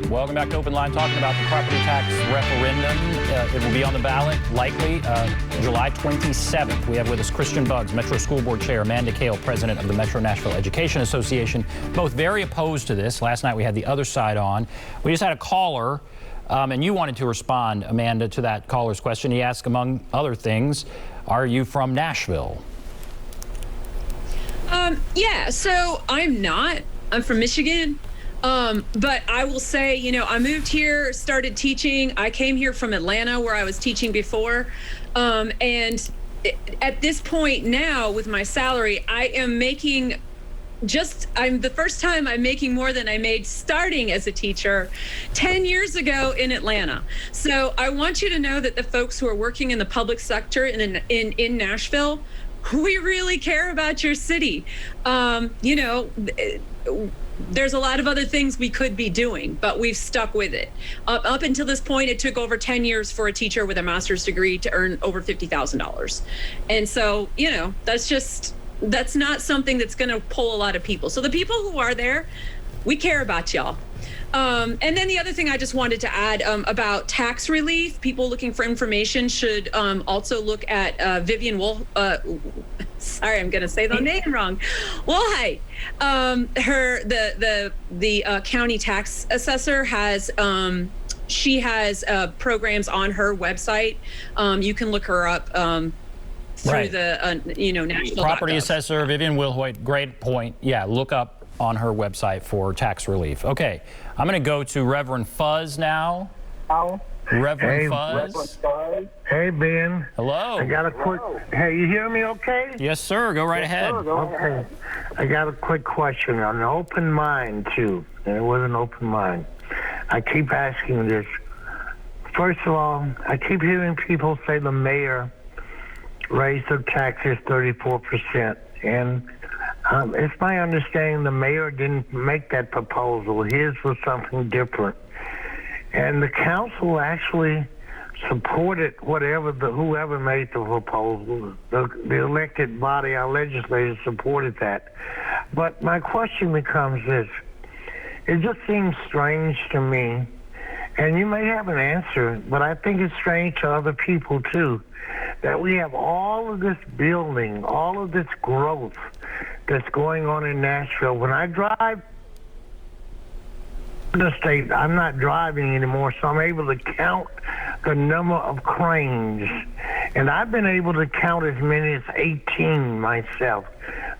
Welcome back to Open Line, talking about the property tax referendum. It will be on the ballot, likely July 27th. We have with us Christiane Buggs, Metro School Board Chair, Amanda Kail, President of the Metro Nashville Education Association, both very opposed to this. Last night we had the other side on. We just had a caller, and you wanted to respond, Amanda, to that caller's question. He asked, among other things, are you from Nashville? Yeah, so I'm not. I'm from Michigan. But I will say, you know, I moved here, started teaching. I came here from Atlanta where I was teaching before. And at this point now with my salary, I am making the first time I'm making more than I made starting as a teacher 10 years ago in Atlanta. So I want you to know that the folks who are working in the public sector in Nashville, we really care about your city. You know, there's a lot of other things we could be doing, but we've stuck with it. Up until this point, it took over 10 years for a teacher with a master's degree to earn over $50,000. And so, you know, that's not something that's going to pull a lot of people. So the people who are there, we care about y'all. And then the other thing I just wanted to add about tax relief, people looking for information should also look at Vivian Wolf. Sorry, I'm going to say the name wrong. Woolhite. The county tax assessor has she has programs on her website. You can look her up through the national property assessor Vivian Wilhoit. Great point. Yeah, look up on her website for tax relief. Okay, I'm going to go to Reverend Fuzz now. Hello. Reverend Fuzz. Hey, Ben. Hello. I got a quick. Hey, you hear me okay? Yes, sir. Go right ahead. Okay. I got a quick question on an open mind, too. And it was an open mind. I keep asking this. First of all, I keep hearing people say the mayor raised the taxes 34%. And it's my understanding the mayor didn't make that proposal. His was something different. And the council actually supported whoever made the proposal. The elected body, our legislators, supported that. But my question becomes this. It just seems strange to me, and you may have an answer, but I think it's strange to other people too, that we have all of this building, all of this growth that's going on in Nashville. When I drive the state, I'm not driving anymore, so I'm able to count the number of cranes. And I've been able to count as many as 18 myself.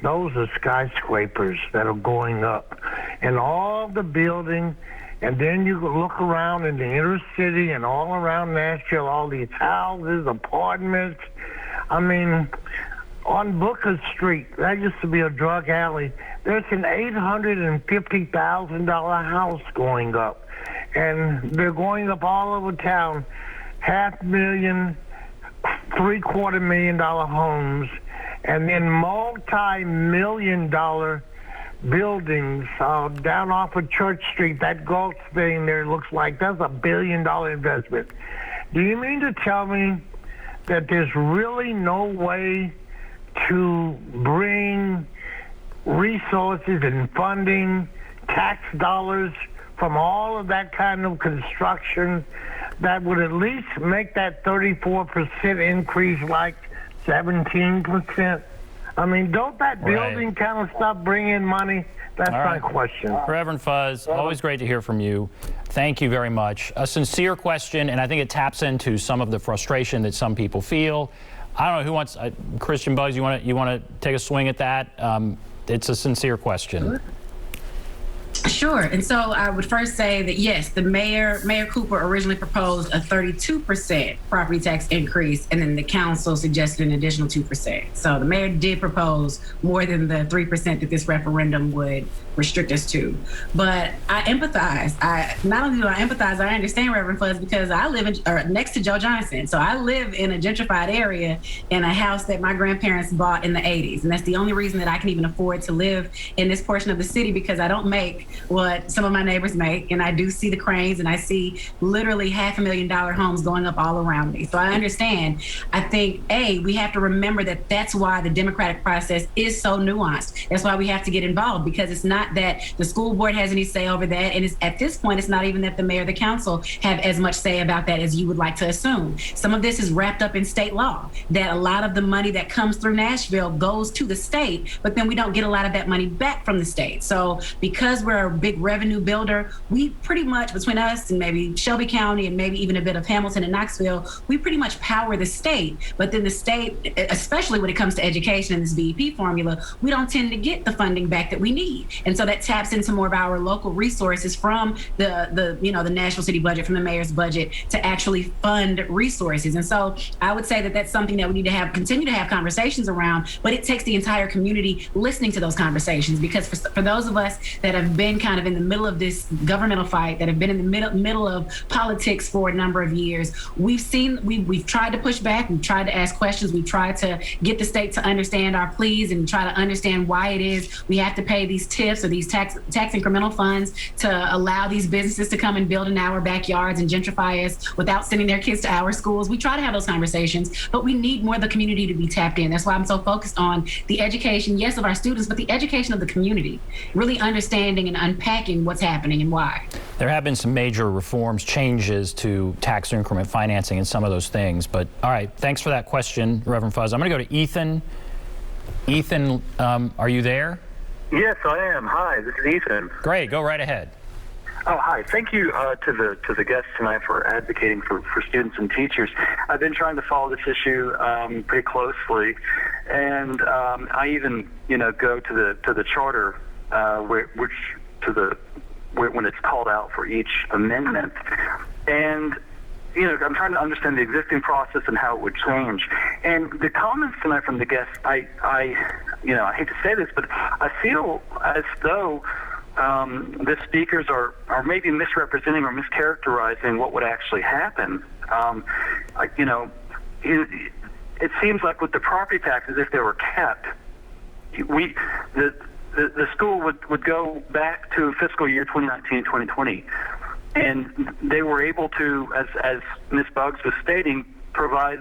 Those are skyscrapers that are going up. And all the building, and then you look around in the inner city and all around Nashville, all these houses, apartments. I mean, on Booker Street, that used to be a drug alley. There's an $850,000 house going up. And they're going up all over town. $500,000, $750,000 homes. And then multi-million-dollar buildings down off of Church Street. That Gulf thing there looks like that's $1 billion investment. Do you mean to tell me that there's really no way to bring resources and funding, tax dollars from all of that kind of construction that would at least make that 34% increase like 17%? I mean, don't that building kind of stuff bring in money? That's my question. Reverend Fuzz, always great to hear from you. Thank you very much. A sincere question, and I think it taps into some of the frustration that some people feel. I don't know who wants, Christiane Buggs, you want to take a swing at that? It's a sincere question. Sure. And so I would first say that, yes, the Mayor Cooper originally proposed a 32% property tax increase, and then the council suggested an additional 2%. So the mayor did propose more than the 3% that this referendum would restrict us to. But I empathize. Not only do I empathize, I understand Reverend Fuzz, because I live next to Joe Johnson. So I live in a gentrified area in a house that my grandparents bought in the 80s. And that's the only reason that I can even afford to live in this portion of the city, because I don't make make what some of my neighbors make, and I do see the cranes, and I see literally $500,000 homes going up all around me. So I understand. I think, we have to remember that that's why the democratic process is so nuanced. That's why we have to get involved, because it's not that the school board has any say over that, and at this point, it's not even that the mayor or the council have as much say about that as you would like to assume. Some of this is wrapped up in state law, that a lot of the money that comes through Nashville goes to the state, but then we don't get a lot of that money back from the state. So because we're a big revenue builder, we pretty much, between us and maybe Shelby County and maybe even a bit of Hamilton and Knoxville, we pretty much power the state. But then the state, especially when it comes to education and this BEP formula, we don't tend to get the funding back that we need. And so that taps into more of our local resources from the national city budget, from the mayor's budget, to actually fund resources. And so I would say that that's something that we need to continue to have conversations around, but it takes the entire community listening to those conversations, because for those of us that have been kind of in the middle of this governmental fight, that have been in the middle of politics for a number of years, we've tried to push back, we've tried to ask questions, we've tried to get the state to understand our pleas and try to understand why it is we have to pay these TIFs or these tax incremental funds to allow these businesses to come and build in our backyards and gentrify us without sending their kids to our schools. We try to have those conversations, but we need more of the community to be tapped in. That's why I'm so focused on the education, yes, of our students, but the education of the community, really understanding and unpacking what's happening and why. There have been some major reforms, changes to tax increment financing and some of those things. But all right, thanks for that question, Reverend Fuzz. I'm going to go to Ethan. Ethan, are you there? Yes, I am. Hi, this is Ethan. Great, go right ahead. Oh, hi. Thank you to the guests tonight for advocating for students and teachers. I've been trying to follow this issue pretty closely, and I even go to the charter, when it's called out for each amendment, and I'm trying to understand the existing process and how it would change. And the comments tonight from the guests, I hate to say this, but I feel as though the speakers are maybe misrepresenting or mischaracterizing what would actually happen. It seems like with the property taxes, if they were kept, the school would go back to fiscal year 2019-2020, and they were able to, as Ms. Buggs was stating, provide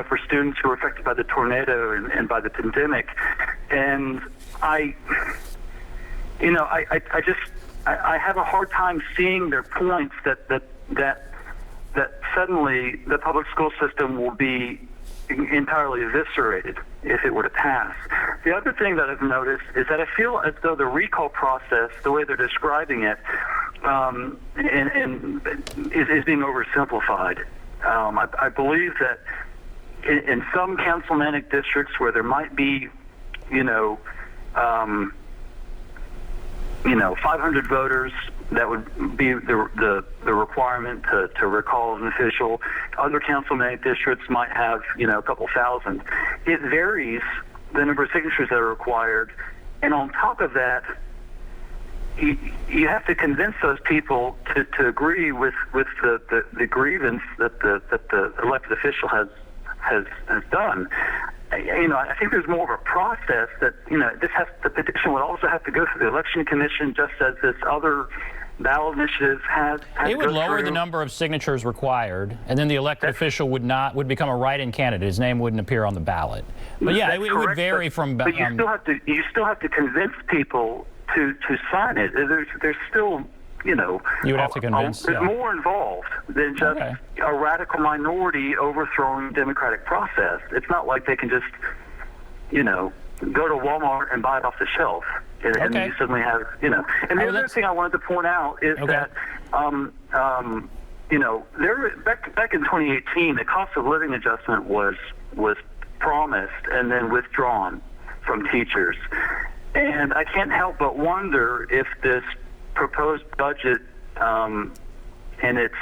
for students who were affected by the tornado and by the pandemic. And I have a hard time seeing their points that suddenly the public school system will be entirely eviscerated if it were to pass. The other thing that I've noticed is that I feel as though the recall process, the way they're describing it, is being oversimplified. I believe that in some councilmanic districts where there might be 500 voters, that would be the requirement to recall an official. Other councilmanic districts might have a couple thousand. It varies the number of signatures that are required, and on top of that, you have to convince those people to agree with the grievance that the elected official has done. I think there's more of a process that the petition would also have to go through the election commission, just as this other ballot initiative has. It would lower the number of signatures required, and then the elected official would become a write-in candidate. His name wouldn't appear on the ballot. But yeah, it would vary from. But you still have to convince people to sign it. There's still. You would have to convince. There's more involved than just a radical minority overthrowing the democratic process. It's not like they can just, go to Walmart and buy it off the shelf, and you suddenly have, And the other thing I wanted to point out is that, back in 2018, the cost of living adjustment was promised and then withdrawn from teachers, and I can't help but wonder if this proposed budget and its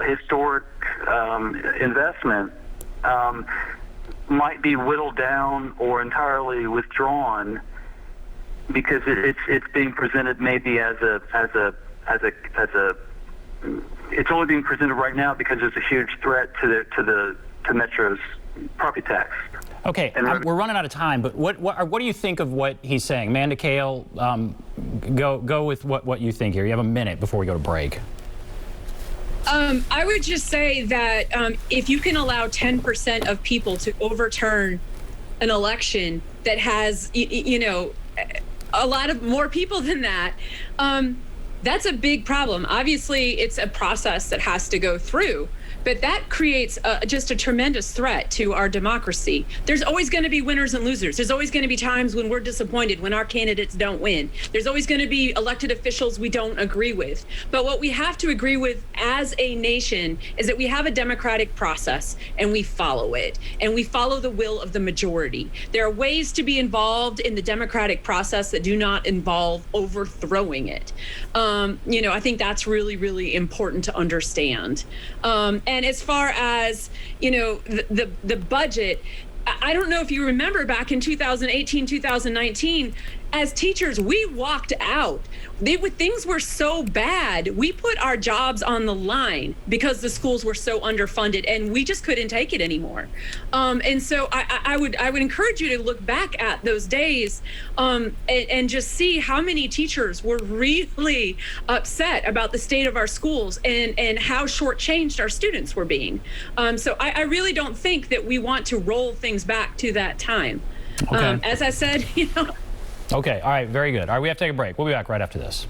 historic investment might be whittled down or entirely withdrawn, because it's being presented maybe as it's only being presented right now because there's a huge threat to Metro's property tax. Okay, we're running out of time, but what do you think of what he's saying? Amanda, Kail, go with what you think here. You have a minute before we go to break. I would just say that if you can allow 10% of people to overturn an election that has, a lot of more people than that, that's a big problem. Obviously, it's a process that has to go through. But that creates just a tremendous threat to our democracy. There's always going to be winners and losers. There's always going to be times when we're disappointed, when our candidates don't win. There's always going to be elected officials we don't agree with. But what we have to agree with as a nation is that we have a democratic process and we follow it. And we follow the will of the majority. There are ways to be involved in the democratic process that do not involve overthrowing it. I think that's really, really important to understand. And as far as, the budget, I don't know if you remember back in 2018, 2019, as teachers, we walked out. Things were so bad. We put our jobs on the line because the schools were so underfunded, and we just couldn't take it anymore. And so I would encourage you to look back at those days and just see how many teachers were really upset about the state of our schools and how shortchanged our students were being. So I really don't think that we want to roll things back to that time. Okay. As I said, Okay, all right, very good. All right, we have to take a break. We'll be back right after this.